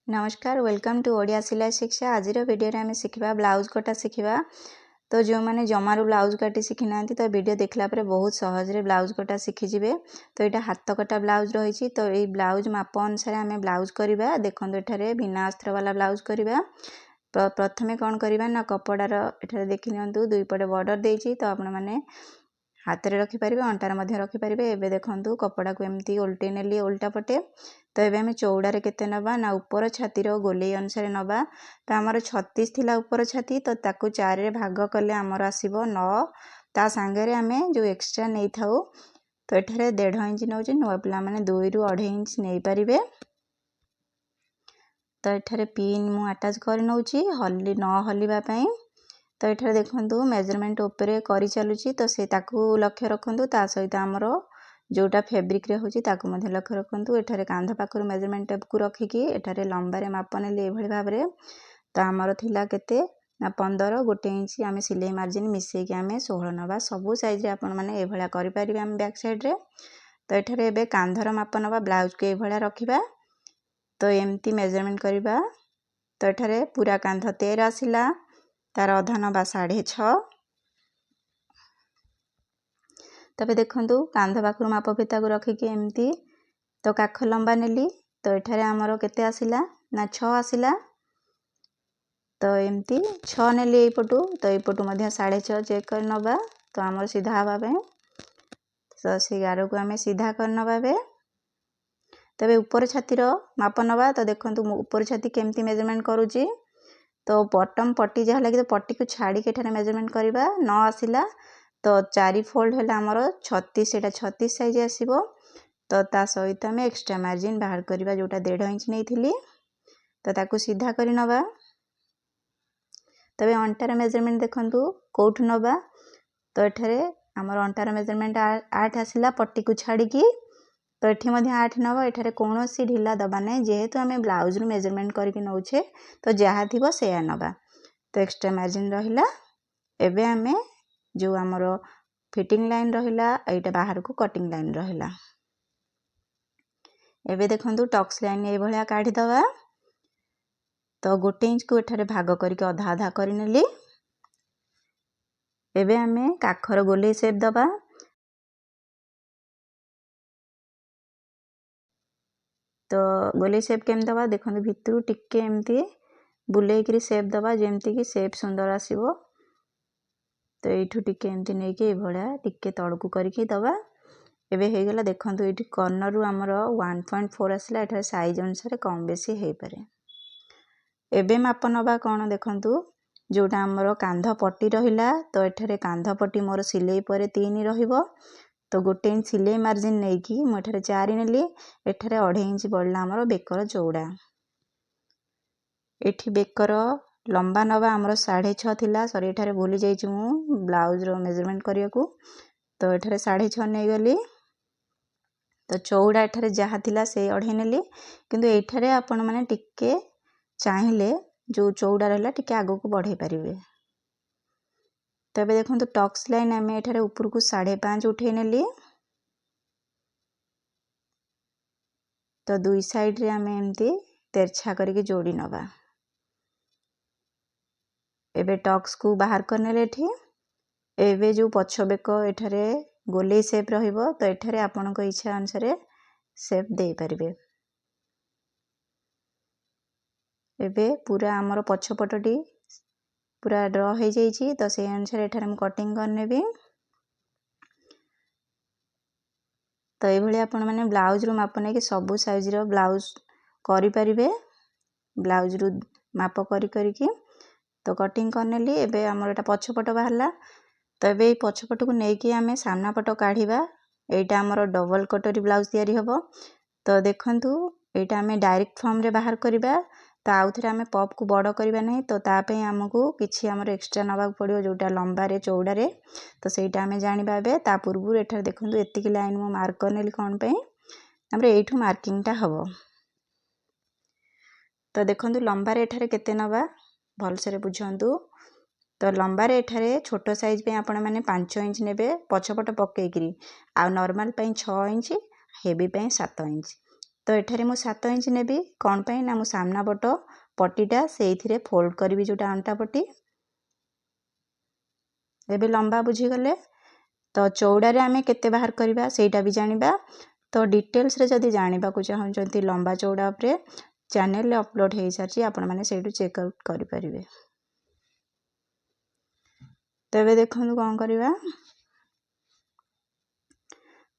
नमस्कार welcome to Odia सिलाई शिक्षा। आज वीडियो रे आम शिखा ब्लाउज कटा शिखा। तो जो मैंने जमारू ब्लाउज काटी शिखी ना तो वीडियो देखला पर बहुत सहज ब्लाउज कटा शिखीजे। तो यहाँ हाथ कटा ब्लाउज रही। तो ये ब्लाउज माप अनुसार आम ब्लाउज करवा। देखो एठारे बिना अस्त्र वाला ब्लाउज करवा। प्रथमे कौन करवा ना कपड़ार एठारे देखि नियंतु दुई पटे बॉर्डर देछि। तो आपण माने हाथ में रखिपारे अंटार मध्य रखिपारे। एबे देखंतु कपड़ा को एमती उल्टे नेली उल्टा पटे। तो एबे हमें चौड़ारे केते नबा ना ऊपर छातीर गोलेई अनुसार नबा। तो आमर 36 थिला ऊपर छाती। तो ताकू 4 रे भाग कले आमर आसीबो 9। ता सांगे रे आमे जो एक्स्ट्रा नै थाउ तो एठारे 1.5 इंच नउचे। नुआ पिला माने 2 रु 2.5 इंच नै पारिबे। तो एठारे पिन मु अटैच कर नउची हल्ली न हलिबा पई। तो ये देखो मेजरमेंट उपरे करी चलुची। तो से ताकू लक्ष्य रखु। ता सहित आमर जोटा फेब्रिक रे होची ताकू मध्य लक्ष्य रखु। एठारे कांध पाखरु मेजरमेंट टेप को रखिकी एठारे लंबारे माप नेली एभଳି भाबरे। तो आमर थिला केते ना 15 1 इंच आमे सिलाई मार्जिन मिसेकी आमे 16 नबा। सबु साइज रे आपण माने एभळा करि परिबे आमे बैक साइड रे। तो एठारे एबे कांधर माप नबा ब्लाउज को एभळा रखिबा। तो एमती मेजरमेंट करिबा। तो एठारे पूरा कांध 13 आसिला। तार अधा नबा 6.5। तबे देखंतु कांध पाखरु माप फिता को रखिकी एमती। तो काख लंबा नेली। तो एठारे आमर केते आसिला ना 6 आसिला। तो एमती 6 नेली एई पटू। तो एई पटू मध्य 6.5 चेक कर नबा। तो आमर सीधा हवा पे। तो से गारो को आमे सीधा कर नबा बे। तबे ऊपर छातीर माप नबा। तो देखंतु ऊपर छाती केमती मेजरमेंट करूची। तो बॉटम पट्टी जहाँ लगे तो पट्टी को छाड़ी के एठारे मेजरमेंट करवा 9 आसिला। तो 4 फोल्ड है आमर 36 एटा 36 साइज आसीबो। तो ता सहित आम एक्स्ट्रा मार्जिन बाहर करवा जोटा 1.5 इंच नहीं थिली। तो ताकू सीधा करी नबा। तबे अंटार मेजरमेंट देखंतु कोठु नबा। तो एठारे आमर अंटार मेजरमेंट 8 आसिला पट्टी को छाड़ी की। तो एठी मध्य 8 नबा। एठारे कोनोसी ढिला दबा नै जेहेतु आमे ब्लाउज रु मेजरमेंट करके नउछे। तो जहाँ थिबो सेया नबा। तो एक्स्ट्रा मार्जिन रहिला। एबे आमे जो आमर फिटिंग लाइन रहिला एटा बाहर को कटिंग लाइन रहिला। एबे देखंतु टक्स लाइन ए भलिया काढी दवा। तो 1 इंच को एठारे भाग करके आधा आधा करि नेली। एबे आमे काखर गोले शेप दबा। तो गोले शेप केम दबा देखंतु भितरु टिके एमती बुले करी शेप दबा जेमती की शेप सुंदर आसीबो। तो एठू टिके एमती नै के भलिया टिके तळकू करके दबा। एबे हे गेला देखंतु एठी कॉर्नर रु हमर 1.4 आसिला। एठा साइज अनुसार कम बेसी हे पारे। एबे माप नबा कोन देखंतु जोटा हमर कांध पट्टी रहिला। तो एठारे कांध पट्टी मोर सिलाई परे 3 रहिबो। तो 1 इंच सिलाई मार्जिन नै की मो एठारे 4 नेली। एठारे 2.5 इंच बढ़ला हमर बेकर चौड़ा। एठी बेकर लंबा नबा हमर 6.5 थिला। सॉरी एठारे भूली जाइछि मु ब्लाउज रो मेजरमेंट करिया को। तो एठारे 6.5 नै गली। तो चौड़ा एठारे जहाँ थिला से 2.5 नेली। किंतु एठारे आपण माने टिके चाहिले जो चौड़ा रहला टिके आगो को बढ़ाई परिबे। तबे देखंतु टक्स लाइन आमे एठारे ऊपर को 5.5 उठे नेली। तो दुई साइड रे आमे एमती तेरछा करके जोड़ी नबा। एबे टक्स को बाहर करनेले एठी। एबे जो पछ बेक एठारे गोले शेप रहिबो। तो एठारे आपण को इच्छा अनुसार शेप दे परिबे। एबे पूरा हमर पछ पटटी पूरा ड्रॉ हो जाइछि। तो से अनुसार एठारे हम कटिंग करनेबी। तो ये भली आपण माने ब्लाउज रु माप नै के सबु साइज रो ब्लाउज करि परिबे। ब्लाउज रु माप करी करी की तो कटिंग करनेली। एबे हमर एटा पछ पट बाहरला। तो एबे पछ पट को नै की आमे सामना पट काढिबा। एटा हमर डबल कटोरी ब्लाउज तयारी हबो। तो देखंतु एटा आमे डायरेक्ट फॉर्म रे बाहर करिबा। तो आउथरे आमे पप को बड़ करिबा नै। तो ता पे हमकु किछि हमर एक्स्ट्रा नबा पड़ियो जोटा लंबा रे चौड़ा रे। तो सेटा आमे जानिबा बे ता पूर्व एठार देखंतु एतिकी लाइन मो मार्क करनेली कोन पे हमरे एठू मार्किंग टा हबो। तो देखंतु लंबा रे एठारे केते नबा भल से रे बुझंतु। तो लंबा रे एठारे छोटो साइज पे आपण माने 5 इंच नेबे पछपट पक्के करी। आ नॉर्मल पे 6 इंच हेवी पे 7 इंच। तो एठारे मु 7 इंच नेबी कौन पाई ना मु सामना पट पट्टीटा से फोल्ड करी जोटा अंटा पट्टी एबे लंबा बुझी गले तो चौड़ारे आमे केते बाहर करबा सेटा भी जानिबा। तो डिटेल्स रे जदी जानिबा को चाहउचंती लंबा चौड़ा उपरे चैनल रे अपलोड हे साची आपण माने सेटू चेक आउट करि परिबे। तो एबे देखनु कोन करबा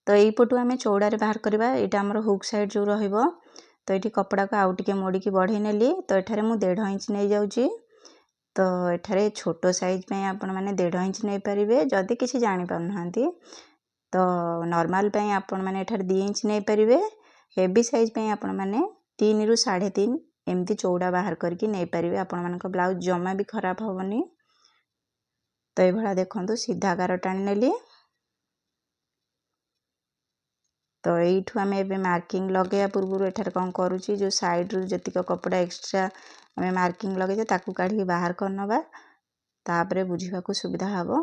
तो यही पटू आम चौड़ा रे बाहर करवा यहाँ आम हुक साइड जो रहिबो तो ये कपड़ा को आउ टिके मोड़ी बढ़े नेली तो एठारे मु 1.5 इंच नहीं जाऊँगी तो एठारे छोटो साइज पे आपण माने 1.5 इंच नहीं पारिबे जदि किसी जानि पारनांती तो नॉर्मल पे आपण माने एठारे 2 इंच नहीं पारिबे हेवी साइज पे आपण माने 3 रु 3.5 एमती चौड़ा बाहर करके नहीं पारिबे आपण मानक ब्लाउज जमा भी खराब होबनी। तो ये भला देखंतु सीधा गार टाणी नेली तो यू आम ए मार्किंग लगे पूर्व एठार कौन करुच्ची जो साइड रु जतिक कपड़ा एक्स्ट्रा आम मार्किंग लगे ताकू काढ़ी बाहर करनबा तापरे बुझीबा को सुविधा हबो।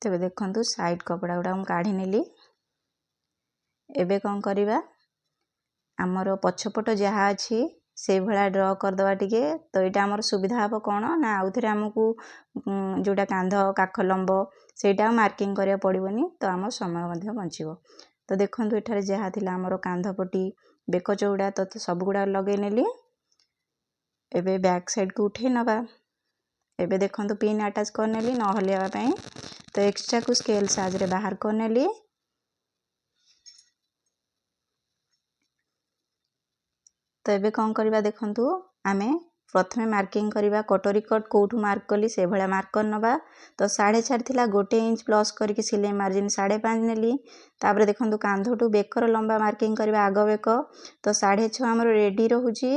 तेबे देखंतु साइड कपड़ा गुड़ा काढ़ी नेली एबे कौन करिबा आमर पछपट जहाँ अच्छी से भला ड्र करदवा टिके तो यहाँ आमर सुविधा हम कौन ना आउ थे आमको जोटा कांध काख लंब सेटा मार्किंग करिया पड़िबनी तो आम समय मध्य बंचिबो। तो देखंतु एठारे जहाँ थिला आमर कांध पट्टी बेक चौड़ा तो सब गुड़ा लगे नेली एबे बैक साइड को उठे नबा एबे देखंतु पिन अटैच कर नेली न हलियाबा पई तो एक्स्ट्रा को स्केल साज रे बाहर कर नेली। तो एबे कौन करबा देखंतु आमे प्रथमे मार्किंग करबा कटोरी कट कोठू मार्क कली से भला मार्क कर नबा तो 4.5 थिला 1 इंच प्लस करके सिलाई मार्जिन 5.5 नेली तापर देखंतु कांधटू बेकर लंबा मार्किंग करबा आग बेक तो 6.5 हमर रेडी रहूची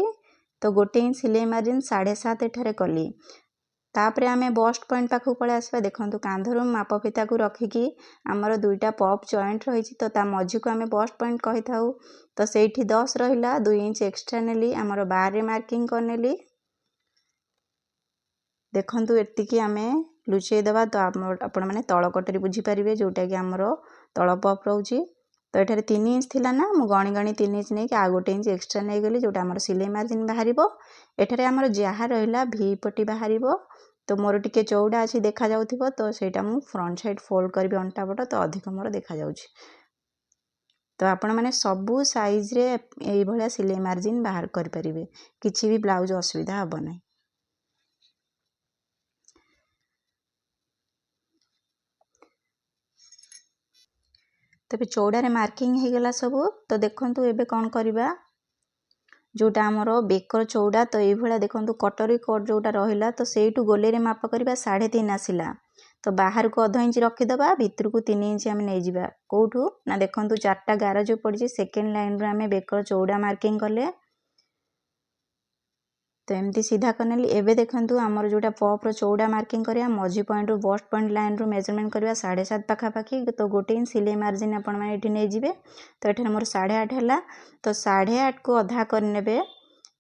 तो 1 इंच सिलाई मार्जिन 7.5 एठारे कली तापरे आमे बस्ट पॉइंट पाखु पळे आसबा देखंतु कांधरू माप फिता को रखिकी आमर दुईटा पॉप जॉइंट रही तो ता मझी को आमे बस्ट पॉइंट कहि थाउ तो सेठी 10 रहिला 2 इंच एक्स्ट्रा नेली आमर 12 रे मार्किंग कर नेली देखंतु एतिकी आमे लुचेई दबा तो आपण माने तळ कटरी बुझी परिबे जोटा कि आमर तळ पॉप रहउची तो एठारे 3 इंच थिला ना मु गणी गणी 3 इंच नै कि आ 1 इंच एक्स्ट्रा नै गेली जोटा आमर सिलाई मार्जिन बाहरिबो एठारे आमर जहा रहिला भी पट्टी बाहरिबो तो मोर टिके चौड़ा अच्छी देखा जाउथिबो तो सेटा मु फ्रंट साइड फोल्ड करबी अंटा पट तो अधिक मोर देखा जाउछि। तो आपण माने सबु साइज रे एई भलिया सिलाई मार्जिन बाहर कर परिबे किछि भी ब्लाउज असुविधा हबो नै। तबे चौड़ा रे मार्किंग हे गेला सबु तो देखंतु एबे कोन करबा जोटा आमर बेकर चौड़ा तो ये भला देखंतु कटोरी कट जोटा रहिला तो सेठू गोले रे माप करबा 3.5 आसिला तो बाहर को 1/2 इंच रखिदबा भीतर को 3 इंच आम नहीं जिबा कोठू ना देखंतु 4टा गार जो पड़ी सेकेंड लाइन रे आमे बेकर चौड़ा मार्किंग कले तो एमती सीधा करनेली एबे देखंतु आमर जोटा पॉप रो चौड़ा मार्किंग करिया मझी पॉइंट रो बस्ट पॉइंट लाइन रो मेजरमेंट करबा 7.5 पाखा पाखी तो 1 इंच सिलाई मार्जिन आपण माने एठी नै जिबे तो एठा मोर 8.5 हैला तो 8.5 को आधा कर नेबे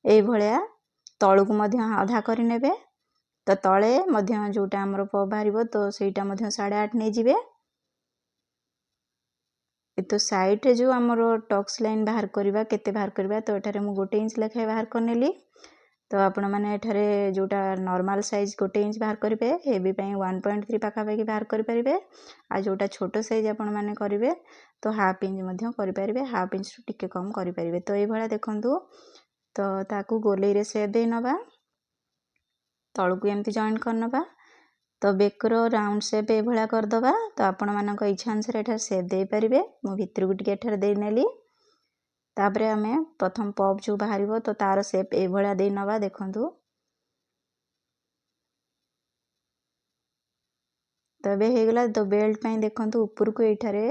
एई भलिया तळु को मध्य आधा कर नेबे तो तळे मध्य जोटा आमर पॉप बाहरिबो तो सेटा मध्य 8.5 नै जिबे तो साइड रे जो आमर टक्स लाइन बाहर करबा केते बाहर करबा तो एठारे मु 1 इंच लेखे बाहर करनेली तो आपण माने एठारे जोटा नॉर्मल साइज 1 इंच बाहर करिवे हेवी पई 1.3 पाखा पाखी बाहर करि परिबे आ जोटा छोटो साइज आपण माने करिवे तो हाफ इंच मध्य करि परिबे हाफ इंच टू टिके कम करि परिबे। तो ए भला देखंतु तो ताकू गोले रे सेप दे नबा तळु को एमती जॉइन कर नबा तो बेकर राउंड सेप ए भला कर दबा तो आपण मानक इच्छा अनुसार एठार सेप दे परिबे मु भितर को टिके एठार दे नेली तापरे आमे प्रथम पॉप जो बाहरिबो तो तार सेप ए भला दे नबा देखंतु तबे हे गेला तो बेल्ट पई देखंतु ऊपर को एठारे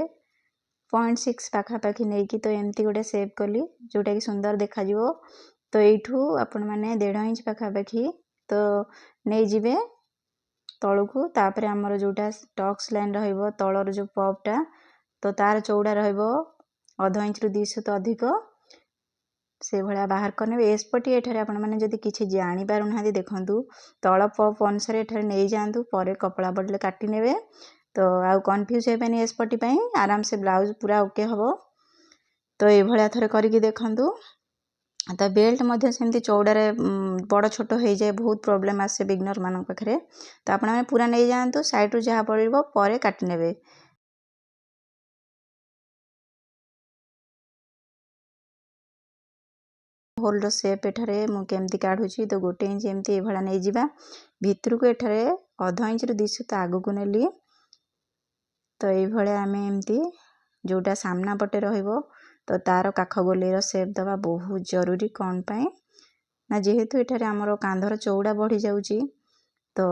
0.6 पाखा पाखी नै कि तो एमती गोटे सेप कली जोटा कि सुंदर देखा जिवो तो एठू आपण माने 1.5 इंच पाखा पाखी तो नै जिवे तळु को तापरे हमर जोटा टक्स लाइन रहइबो तळर जो पॉपटा तो तार चौड़ा रहइबो 1/2 इंच रु 200 तो अधिक से भाया बाहर करने एसपटी एठारे आपण मैंने जदि किसी जानी पारुना देखु तल पप अनुसार एठारे नहीं जातु पर कपड़ा बदले काटी नेबे तो आउ कन्फ्यूज हेबेनि एसपटी आराम से ब्लाउज पूरा ओके हम। तो ये थरे करके देखु। तो बेल्ट मध्य सेमती चौड़ारे बड़ छोट हो जाए बहुत प्रॉब्लम आसे बिगनर मान पाखे। तो आपण मैंने पूरा नहीं जातु साइड रू जहाँ पड़ो पर काटी नेबे। होल सेप एठारे मु केमती काढ़ुची तो गोटे इंच एमती ये भाया नहीं जिबा भितर को एठारे अध इंच रु 2 सूता आगु को नेली। तो ये भाया आम एमती जोटा सामना पटे रहिबो तो तार काख गोलेर सेप दवा बहुत जरूरी कौन पाए ना जेहेतु एठारे आमर कांधर चौड़ा बढ़ी जाउची तो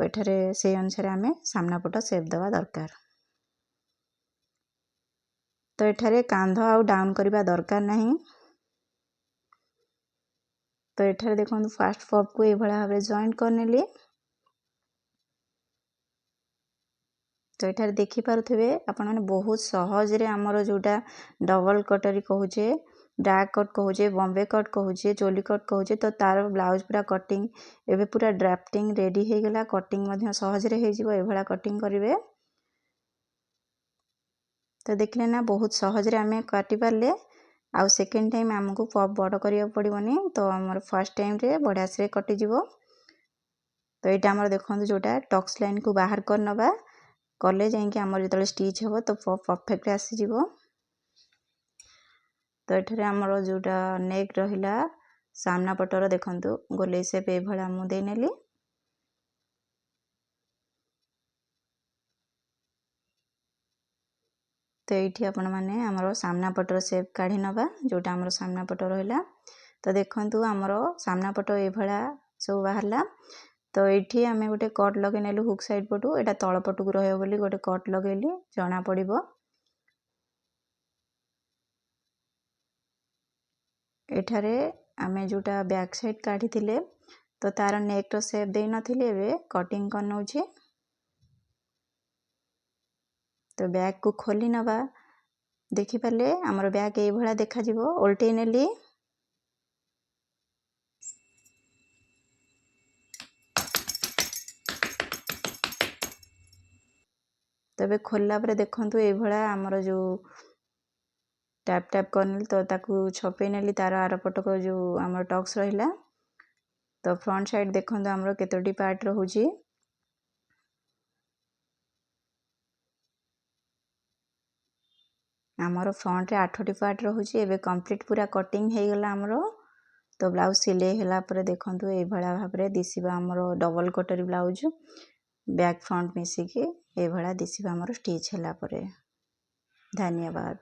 एठारे से अनुसार आम सामना पट सेप दवा दरकार। तो एठारे कांध आउ डाउन करबा दरकार नहीं। तो एठारे देखो फास्ट पप को ये भाव जॉइंट करनेली। तो एठारे देखी पारुथिबे आपण माने बहुत सहज रे हमर जोटा डबल कटरी कहूचे डार्क कट कहूचे बॉम्बे कट कहूचे चोली कट कहूचे तो तार ब्लाउज पूरा कटिंग एबे पूरा ड्राफ्टिंग रेडी हे गला कटिंग मध्य सहज रे हे जिवो ए भला कटिंग करिवे। तो देखले ना बहुत सहज रे आमे काटि पारले। आउ सेकेंड टाइम आमको पप बड़ करिया पड़िबनी तो हमर फर्स्ट टाइम रे बढ़िया से कटि जिवो। तो एटा हमर देखंतु जोटा टक्स लाइन को बाहर कर नबा कले जाइए आमर जो स्टिच हम तो पप परफेक्ट आसीज। तो एठारे आमर जोटा नेक रहिला सामना पटर देखंतु गोले सेप ए भला मु दे नेली। तो ये आपण मैंने आमर सामना पटर सेप काढ़ी नबा जोटा आमर सामना पट रहा। तो देखंतु आमर सामना पट ये भला सब बाहरला। तो ये आम गोटे कट लगे नेलु हुक साइड पटू एटा तल पटू को रहिबो बोली गोटे कट लगेली जना पड़िबो। एठारे आमे जोटा बैक साइड काढ़ी थिले तो तार नेक रो सेप दे नथिले एबे कटिंग कर नउची। तो बैग को खोली नबा देखि पाले हमर बैग ए भला देखा जिवो उल्टे नेली। तबे खोलला परे देखंतु ए भला हमर जो टैप टैप करनेली तो ताकू छपे नेली तार आर पटक जो हमर टक्स रहिला। तो फ्रंट साइड देखंतु हमर केतोटी पार्ट रहूची। आमर फ्रंट रे 8टी पार्ट रहूची एबे कंप्लीट पूरा कटिंग हे गला हमर। तो ब्लाउज सिलाई होला परे देखंतु ए भला भाबरे दिसिबा हमर डबल कटरी ब्लाउज बैक फ्रंट मिसी के ए भला दिसिबा हमर स्टिच होला परे। धन्यवाद।